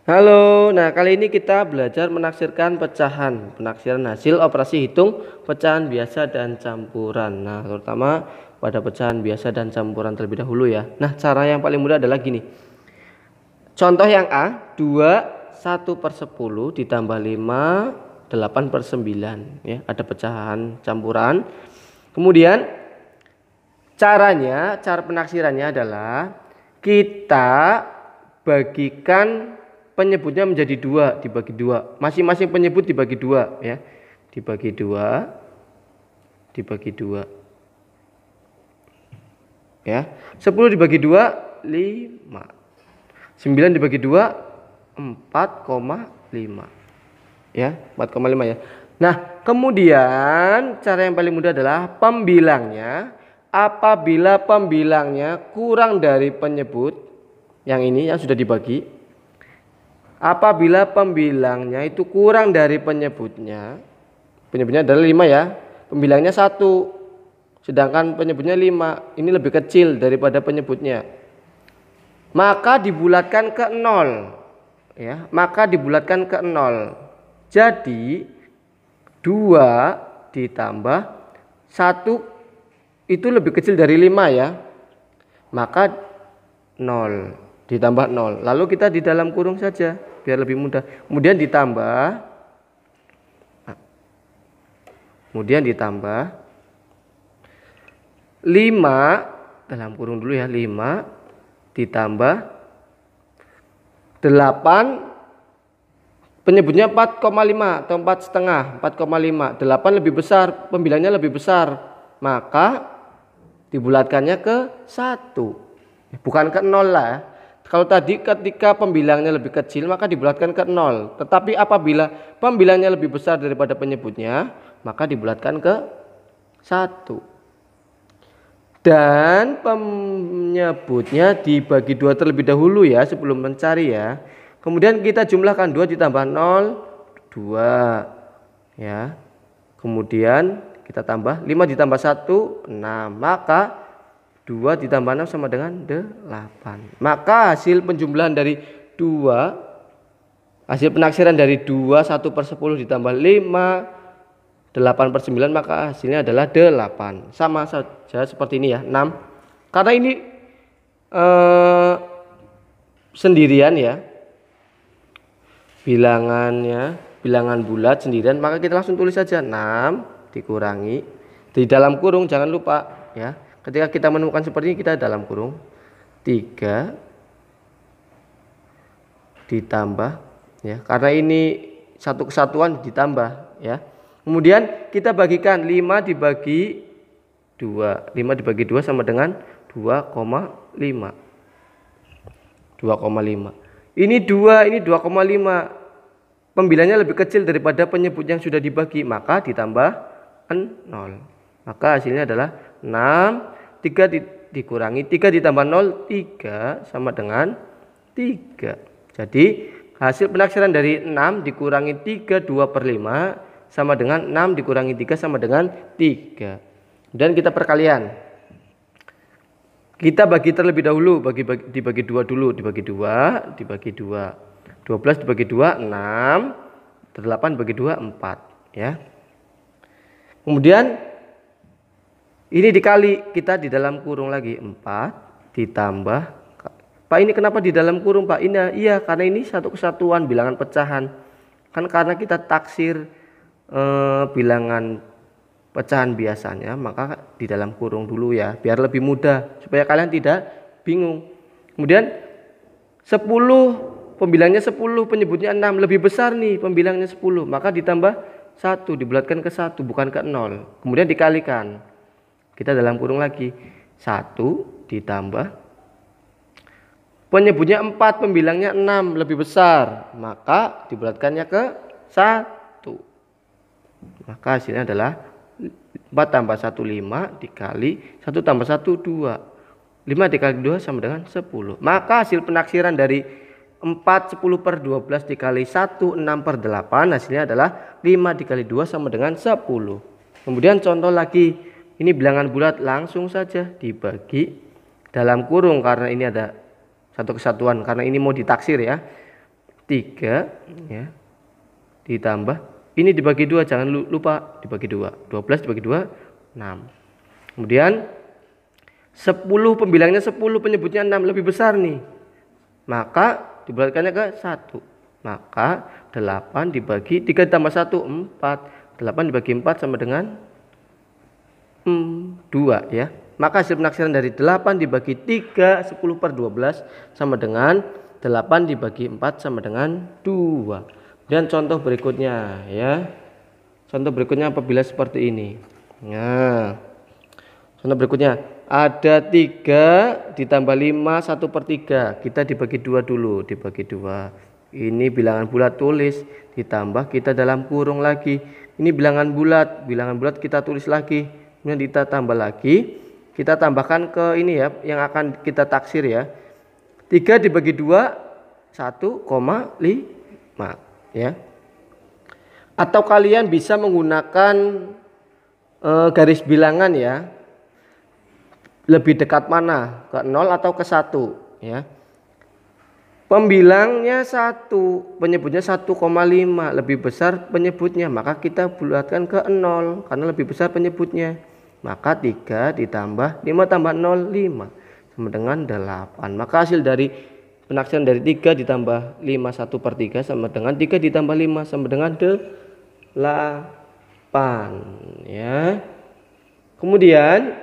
Halo, nah kali ini kita belajar menaksirkan pecahan, penaksiran hasil operasi hitung pecahan biasa dan campuran. Nah, terutama pada pecahan biasa dan campuran terlebih dahulu ya. Nah, cara yang paling mudah adalah gini. Contoh yang A, 2, 1/10 ditambah 5, 8/9 ya, ada pecahan campuran. Kemudian cara penaksirannya adalah kita bagikan penyebutnya menjadi dua, dibagi dua. Masing-masing penyebut dibagi dua ya. Dibagi dua. Ya. 10 dibagi 2 5. 9 dibagi 2 4,5. Ya, 4,5 ya. Nah, kemudian cara yang paling mudah adalah pembilangnya. Apabila pembilangnya kurang dari penyebut yang ini yang sudah dibagi, apabila pembilangnya itu kurang dari penyebutnya adalah 5 ya, pembilangnya 1, sedangkan penyebutnya 5, ini lebih kecil daripada penyebutnya, maka dibulatkan ke 0 ya, jadi 2 ditambah 1 itu lebih kecil dari 5 ya, maka 0 ditambah 0. Lalu kita di dalam kurung saja biar lebih mudah. Kemudian ditambah 5 dalam kurung dulu ya, 5 ditambah 8, penyebutnya 4,5 atau 4,5, 4,5. 8 lebih besar, pembilangnya lebih besar, maka dibulatkannya ke 1. Bukan ke 0 lah. Kalau tadi ketika pembilangnya lebih kecil maka dibulatkan ke 0. Tetapi apabila pembilangnya lebih besar daripada penyebutnya, maka dibulatkan ke 1. Dan penyebutnya dibagi 2 terlebih dahulu ya, sebelum mencari ya. Kemudian kita jumlahkan 2 ditambah 0, 2 ya. Kemudian kita tambah 5 ditambah 1, 6. Maka 2 ditambah 6 sama dengan 8. Maka hasil penjumlahan dari 2, hasil penaksiran dari 2, 1/10 ditambah 5, 8/9, maka hasilnya adalah 8. Sama saja seperti ini ya, 6. Karena ini sendirian ya, bilangan bulat sendirian, maka kita langsung tulis saja 6 dikurangi di dalam kurung, jangan lupa ya. Ketika kita menemukan seperti ini, kita dalam kurung 3 ditambah ya, karena ini satu kesatuan ditambah ya. Kemudian kita bagikan 5 dibagi 2. 5 dibagi 2 sama dengan 2,5. 2,5. Ini 2, ini 2,5. Pembilangnya lebih kecil daripada penyebut yang sudah dibagi, maka ditambah 0. Maka hasilnya adalah 6, 3 dikurangi 3 ditambah 0, 3 sama dengan 3. Jadi hasil penaksiran dari 6 dikurangi 3, 2/5 sama dengan 6 dikurangi 3 sama dengan 3. Dan kita perkalian. Kita bagi terlebih dahulu, dibagi 2 dulu, dibagi 2, 12 dibagi 2, 6, 8 dibagi 2, 4 ya. Kemudian ini dikali, kita di dalam kurung lagi 4 ditambah, Pak ini kenapa di dalam kurung Pak? Iya karena ini satu kesatuan bilangan pecahan. Kan karena kita taksir bilangan pecahan biasanya, maka di dalam kurung dulu ya, biar lebih mudah supaya kalian tidak bingung. Kemudian 10, pembilangnya 10, penyebutnya 6, lebih besar nih pembilangnya 10, maka ditambah 1, dibulatkan ke 1 bukan ke 0. Kemudian dikalikan. Kita dalam kurung lagi 1 ditambah penyebutnya 4, pembilangnya 6, lebih besar, maka dibulatkannya ke 1. Maka hasilnya adalah 4 tambah 1 5 dikali 1 tambah 1 2. 5 dikali 2 sama dengan 10. Maka hasil penaksiran dari 4 10/12 dikali 1 6/8 hasilnya adalah 5 dikali 2 sama dengan 10. Kemudian contoh lagi. Ini bilangan bulat, langsung saja dibagi dalam kurung karena ini ada satu kesatuan, karena ini mau ditaksir ya. 3 ya, ditambah ini dibagi 2, jangan lupa dibagi 2. 12 dibagi 2 6. Kemudian 10 pembilangnya 10, penyebutnya 6, lebih besar nih. Maka dibulatkannya ke 1. Maka 8 dibagi 3 ditambah 1 4. 8 dibagi 4 sama dengan 2 ya. Maka hasil penaksiran dari 8 dibagi 3 10/12 sama dengan 8 dibagi 4 sama dengan 2. Dan contoh berikutnya ya. Contoh berikutnya apabila seperti ini. Nah, contoh berikutnya ada 3 ditambah 5 1/3. Kita dibagi 2 dulu, dibagi 2. Ini bilangan bulat tulis, ditambah kita dalam kurung lagi. Ini bilangan bulat kita tulis lagi. Kemudian kita tambah lagi, kita tambahkan ke ini ya, yang akan kita taksir ya. 3 dibagi 2 1,5 ya. Atau kalian bisa menggunakan garis bilangan ya. Lebih dekat mana? Ke 0 atau ke 1 ya. Pembilangnya 1, penyebutnya 1,5, lebih besar penyebutnya, maka kita bulatkan ke 0 karena lebih besar penyebutnya. Maka 3 ditambah 5 tambah 0 5 sama dengan 8. Maka hasil dari penaksiran dari 3 ditambah 5 1/3 sama dengan 3 ditambah 5 sama dengan 8 ya. Kemudian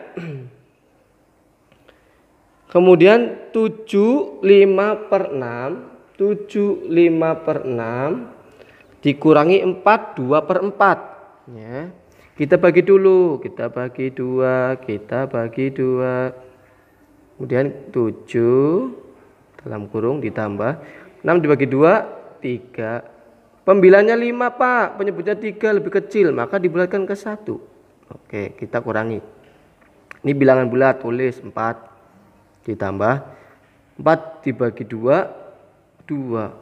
7 5/6 dikurangi 4 2/4 ya. Kita bagi dulu, kita bagi 2. Kemudian 7 dalam kurung ditambah 6 dibagi 2 3. Pembilangnya 5 Pak, penyebutnya 3, lebih kecil, maka dibulatkan ke 1. Oke, kita kurangi. Ini bilangan bulat, tulis 4 ditambah 4 dibagi 2 2.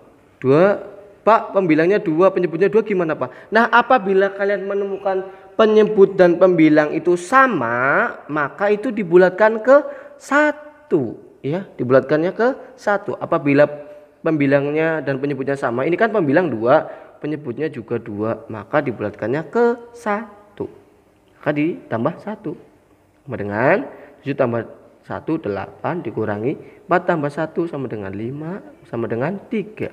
Pak, pembilangnya 2, penyebutnya 2 gimana Pak? Nah, apabila kalian menemukan penyebut dan pembilang itu sama, maka itu dibulatkan ke 1 ya, dibulatkannya ke 1. Apabila pembilangnya dan penyebutnya sama, ini kan pembilang 2, penyebutnya juga 2, maka dibulatkannya ke 1. Maka ditambah 1 sama dengan 7 tambah 1 8 dikurangi 4 tambah 1 sama dengan 5 sama dengan 3.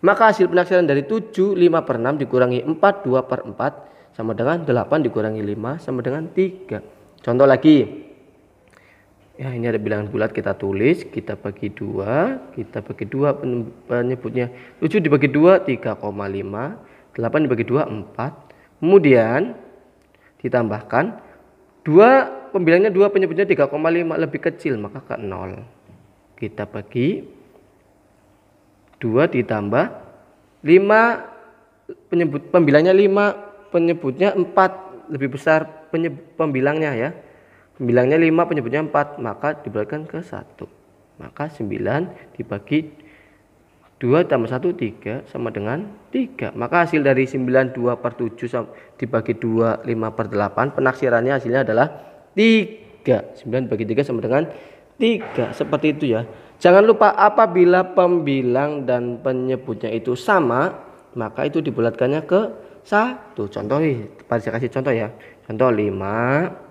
Maka hasil penaksiran dari 7 5/6 dikurangi 4 2/4 sama dengan 8 dikurangi 5 sama dengan 3. Contoh lagi. Ya, ini ada bilangan bulat, kita tulis, kita bagi 2 penyebutnya 7 dibagi 2 3,5, 8 dibagi 2 4. Kemudian ditambahkan 2, pembilangnya 2, penyebutnya 3,5, lebih kecil, maka ke 0. Kita bagi 2 ditambah 5, pembilangnya 5, penyebutnya 4, lebih besar pembilangnya ya. Pembilangnya 5, penyebutnya 4, maka dibulatkan ke 1. Maka 9 dibagi 2 tambah 1 3 sama dengan 3. Maka hasil dari 9 2/7 dibagi 2 5/8, penaksirannya hasilnya adalah 3. 9 bagi 3 sama dengan 3. Seperti itu ya. Jangan lupa apabila pembilang dan penyebutnya itu sama, maka itu dibulatkannya ke 1. Contoh nih, saya kasih contoh ya. Contoh 5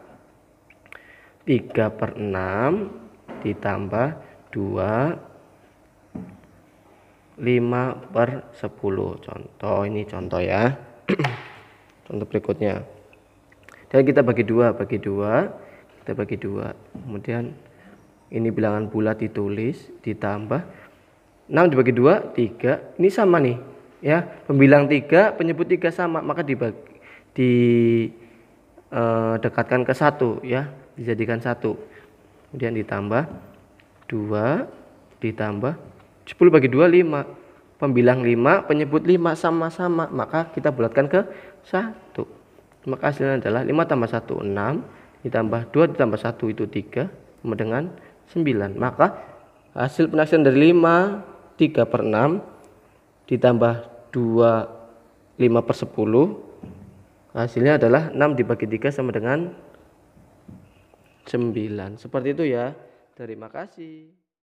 3/6 ditambah 2 5/10. Contoh, ini contoh ya. Contoh berikutnya. Dan kita bagi 2, kita bagi 2. Kemudian ini bilangan bulat ditulis, ditambah 6 dibagi 2 3. Ini sama nih ya. Pembilang 3, penyebut 3 sama, maka dekatkan ke 1 ya, dijadikan 1. Kemudian ditambah 2 ditambah 10 bagi 2 5. Pembilang 5, penyebut 5 sama-sama, maka kita bulatkan ke 1. Maka hasilnya adalah 5 tambah 1 6, ditambah 2 ditambah 1 itu 3 sama dengan 9. Maka hasil penaksiran dari 5 3/6 ditambah 2 5/10, hasilnya adalah 6 dibagi 3 sama dengan 9. Seperti itu ya. Terima kasih.